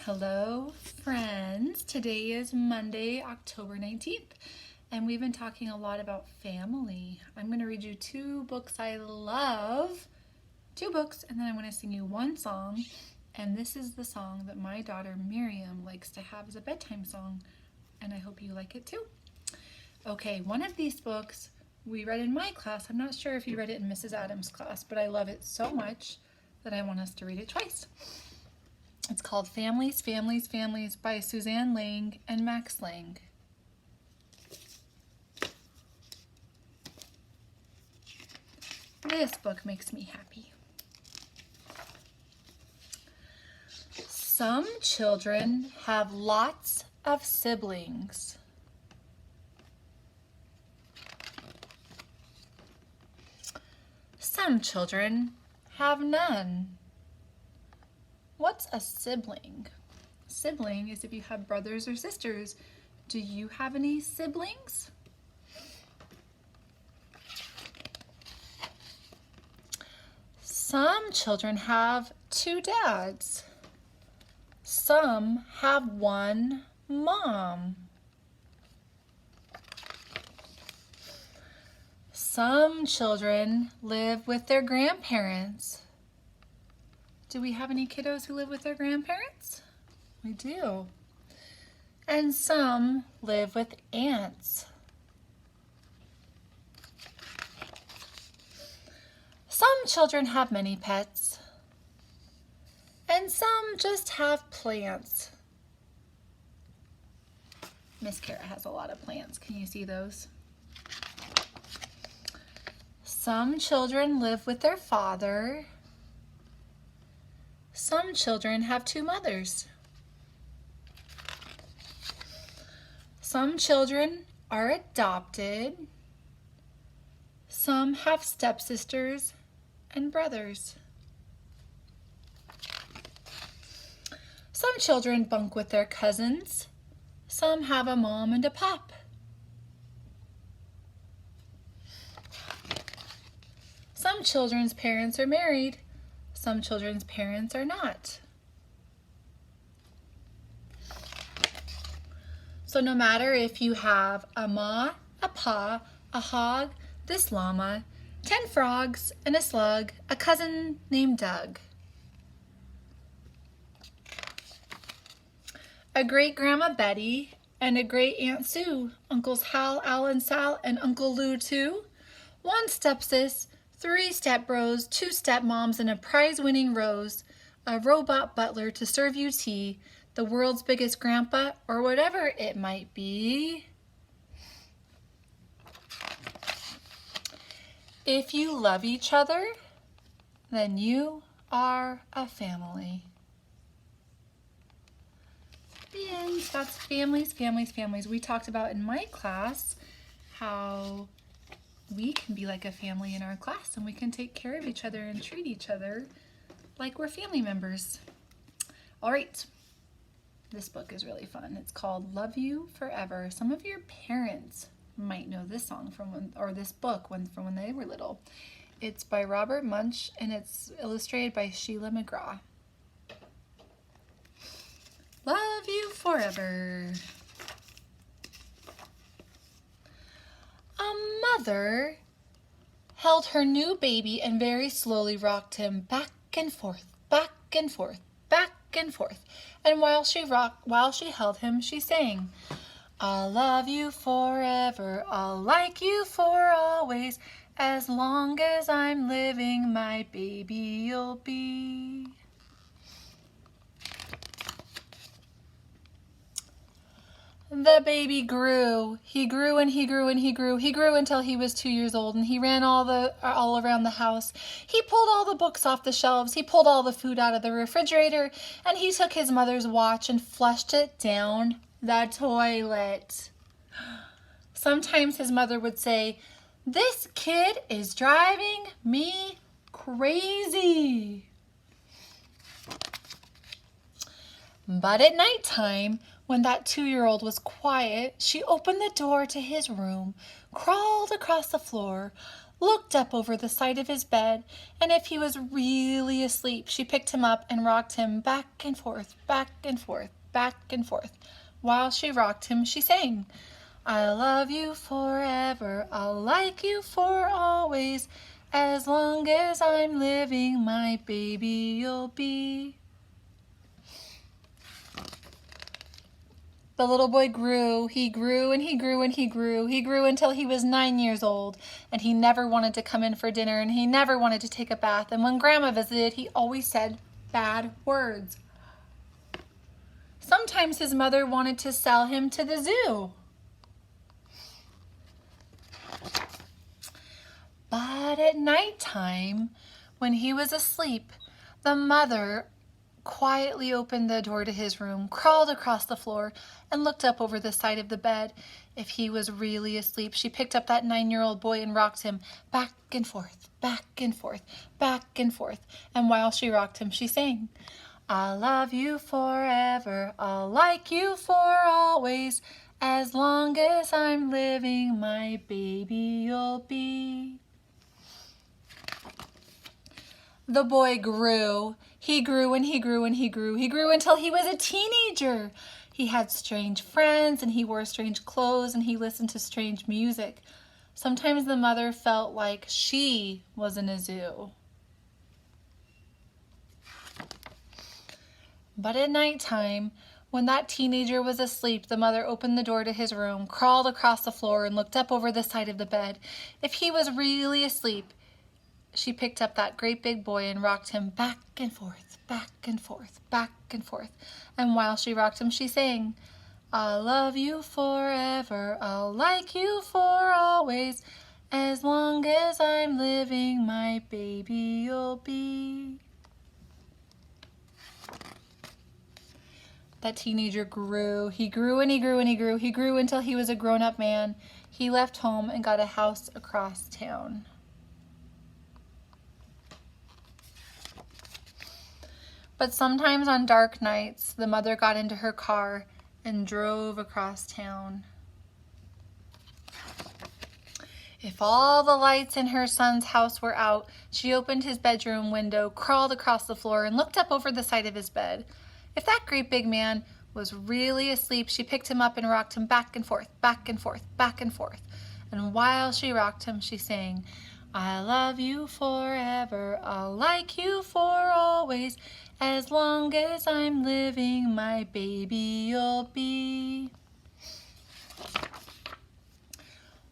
Hello, friends. Today is Monday, October 19th, and we've been talking a lot about family. I'm going to read you two books I love, two books, and then I'm going to sing you one song. And this is the song that my daughter Miriam likes to have as a bedtime song, and I hope you like it too. Okay, one of these books we read in my class. I'm not sure if you read it in Mrs. Adams' class, but I love it so much that I want us to read it twice. It's called Families, Families, Families by Suzanne Lang and Max Lang. This book makes me happy. Some children have lots of siblings. Some children have none. What's a sibling? Sibling is if you have brothers or sisters. Do you have any siblings? Some children have two dads. Some have one mom. Some children live with their grandparents. Do we have any kiddos who live with their grandparents? We do. And some live with aunts. Some children have many pets. And some just have plants. Miss Kara has a lot of plants. Can you see those? Some children live with their father. Some children have two mothers. Some children are adopted. Some have stepsisters and brothers. Some children bunk with their cousins. Some have a mom and a pop. Some children's parents are married. Some children's parents are not. So no matter if you have a ma, a pa, a hog, this llama, 10 frogs, and a slug, a cousin named Doug, a great-grandma Betty, and a great-aunt Sue, Uncles Hal, Al, and Sal, and Uncle Lou too, one stepsis, 3 stepbros, 2 stepmoms, and a prize-winning Rose, a robot butler to serve you tea, the world's biggest grandpa, or whatever it might be. If you love each other, then you are a family. The end. That's Families, Families, Families. We talked about in my class how we can be like a family in our class and we can take care of each other and treat each other like we're family members. All right, this book is really fun. It's called Love You Forever. Some of your parents might know this song this book from when they were little. It's by Robert Munsch and it's illustrated by Sheila McGraw. Love you forever. A mother held her new baby and very slowly rocked him back and forth, back and forth, back and forth. And while she held him, she sang, I'll love you forever, I'll like you for always, as long as I'm living, my baby you'll be. The baby grew. He grew and he grew and he grew. He grew until he was 2 years old and he ran all around the house. He pulled all the books off the shelves. He pulled all the food out of the refrigerator and he took his mother's watch and flushed it down the toilet. Sometimes his mother would say, "This kid is driving me crazy." But at nighttime, when that 2-year-old was quiet, she opened the door to his room, crawled across the floor, looked up over the side of his bed, and if he was really asleep, she picked him up and rocked him back and forth, back and forth, back and forth. While she rocked him, she sang, "I'll love you forever, I'll like you for always, as long as I'm living, my baby you'll be." The little boy grew. He grew and he grew and he grew. He grew until he was 9 years old, and he never wanted to come in for dinner, and he never wanted to take a bath. And when Grandma visited, he always said bad words. Sometimes his mother wanted to sell him to the zoo. But at nighttime, when he was asleep, the mother quietly opened the door to his room, crawled across the floor, and looked up over the side of the bed. If he was really asleep, she picked up that 9-year-old boy and rocked him back and forth, back and forth, back and forth. And while she rocked him, she sang, "I'll love you forever, I'll like you for always, as long as I'm living, my baby you'll be." The boy grew. He grew and he grew and he grew. He grew until he was a teenager. He had strange friends and he wore strange clothes and he listened to strange music. Sometimes the mother felt like she was in a zoo. But at nighttime, when that teenager was asleep, the mother opened the door to his room, crawled across the floor, and looked up over the side of the bed. If he was really asleep, she picked up that great big boy and rocked him back and forth, back and forth, back and forth. And while she rocked him, she sang, "I'll love you forever, I'll like you for always, as long as I'm living, my baby you'll be." That teenager grew. He grew and he grew and he grew. He grew until he was a grown-up man. He left home and got a house across town. But sometimes on dark nights, the mother got into her car and drove across town. If all the lights in her son's house were out, she opened his bedroom window, crawled across the floor, and looked up over the side of his bed. If that great big man was really asleep, she picked him up and rocked him back and forth, back and forth, back and forth. And while she rocked him, she sang, "I love you forever, I'll like you for always, as long as I'm living, my baby you'll be."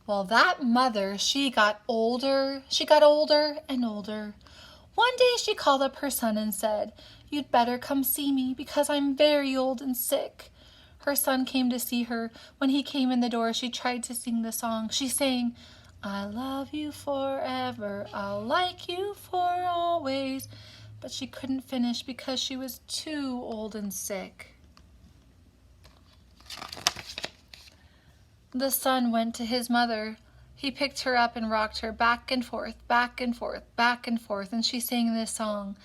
Well, that mother, she got older and older. One day she called up her son and said, "You'd better come see me because I'm very old and sick." Her son came to see her. When he came in the door, she tried to sing the song. She sang, "I love you forever, I'll like you for always." But she couldn't finish because she was too old and sick. The son went to his mother. He picked her up and rocked her back and forth, back and forth, back and forth, and she sang this song,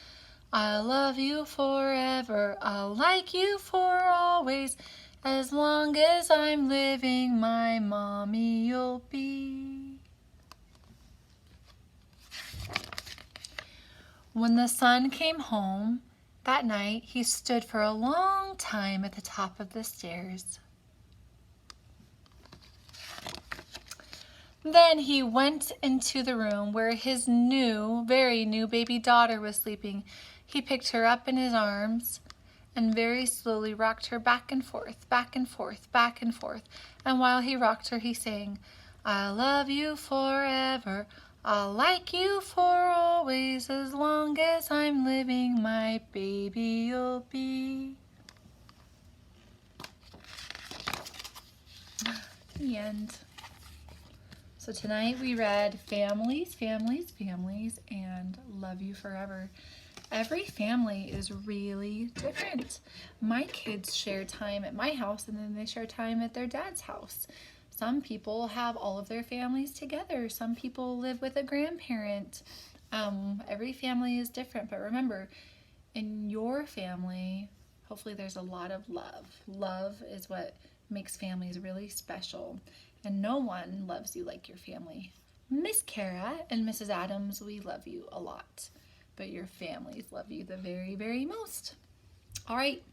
"I'll love you forever, I'll like you for always, as long as I'm living, my mommy you'll be." When the son came home that night, he stood for a long time at the top of the stairs. Then he went into the room where his very new baby daughter was sleeping. He picked her up in his arms and very slowly rocked her back and forth, back and forth, back and forth. And while he rocked her, he sang, "I'll love you forever, I'll like you for always, as long as I'm living, my baby you'll be." The end. So tonight we read Families, Families, Families, and Love You Forever. Every family is really different. My kids share time at my house and then they share time at their dad's house. Some people have all of their families together. Some people live with a grandparent. Every family is different, but remember, in your family, hopefully there's a lot of love. Love is what makes families really special, and no one loves you like your family. Miss Kara and Mrs. Adams, we love you a lot, but your families love you the very, very most. All right.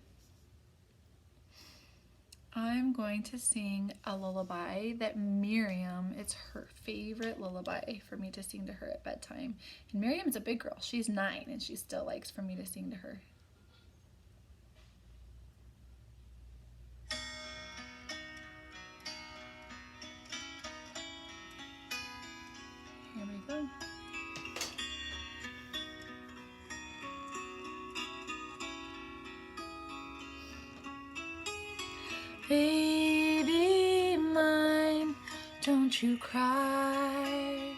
I'm going to sing a lullaby that Miriam, it's her favorite lullaby for me to sing to her at bedtime. And Miriam's a big girl. She's 9 and she still likes for me to sing to her. Here we go. Baby mine, don't you cry.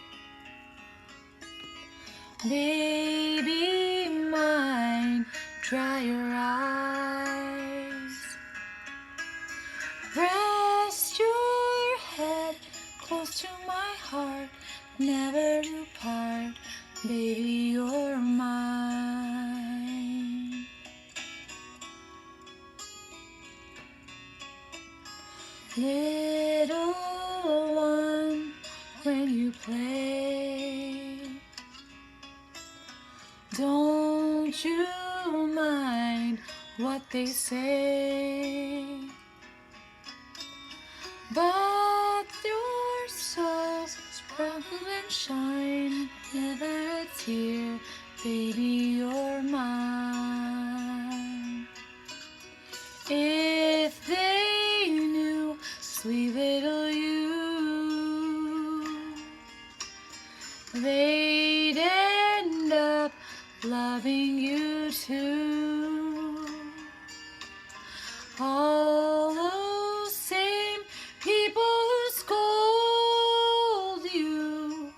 Baby mine, dry your eyes. Rest your head close to my heart, never to part. Baby, you're mine. Little one, when you play, don't you mind what they say, but your soul sparkle and shine, never a tear, baby, you're mine. If they knew, sweet little you, they'd end up loving you too. All those same people who scold you,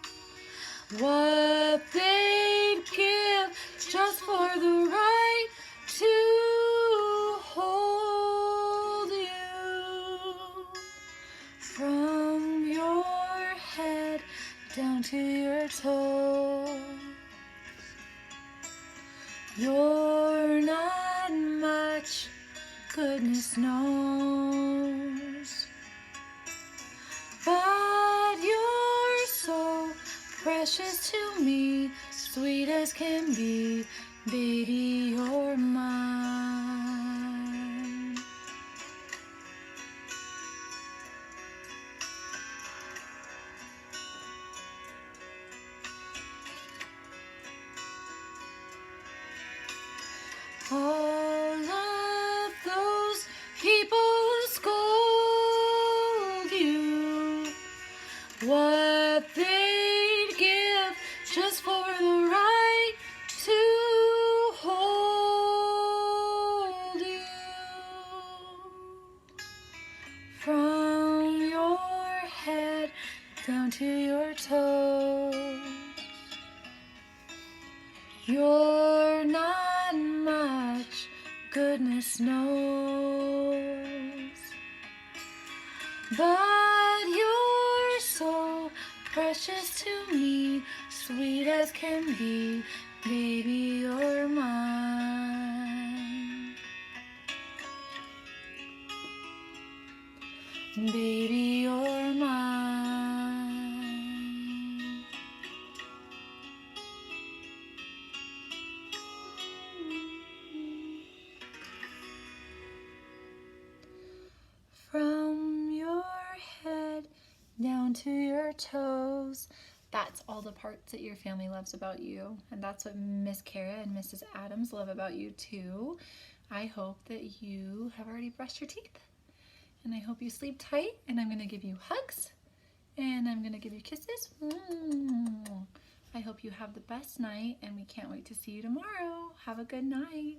what they'd give just for the right to hold you. From your head down to your toes, you're not much, goodness knows, but you're so precious to me, sweet as can be, baby, you're mine. All of those people who scold you, what they'd give just for the right to hold you. From your head down to your toes, you're not much, goodness knows, but you're so precious to me, sweet as can be, baby, you're mine. Baby, you're mine. From your head down to your toes. That's all the parts that your family loves about you. And that's what Miss Kara and Mrs. Adams love about you too. I hope that you have already brushed your teeth. And I hope you sleep tight. And I'm going to give you hugs. And I'm going to give you kisses. I hope you have the best night. And we can't wait to see you tomorrow. Have a good night.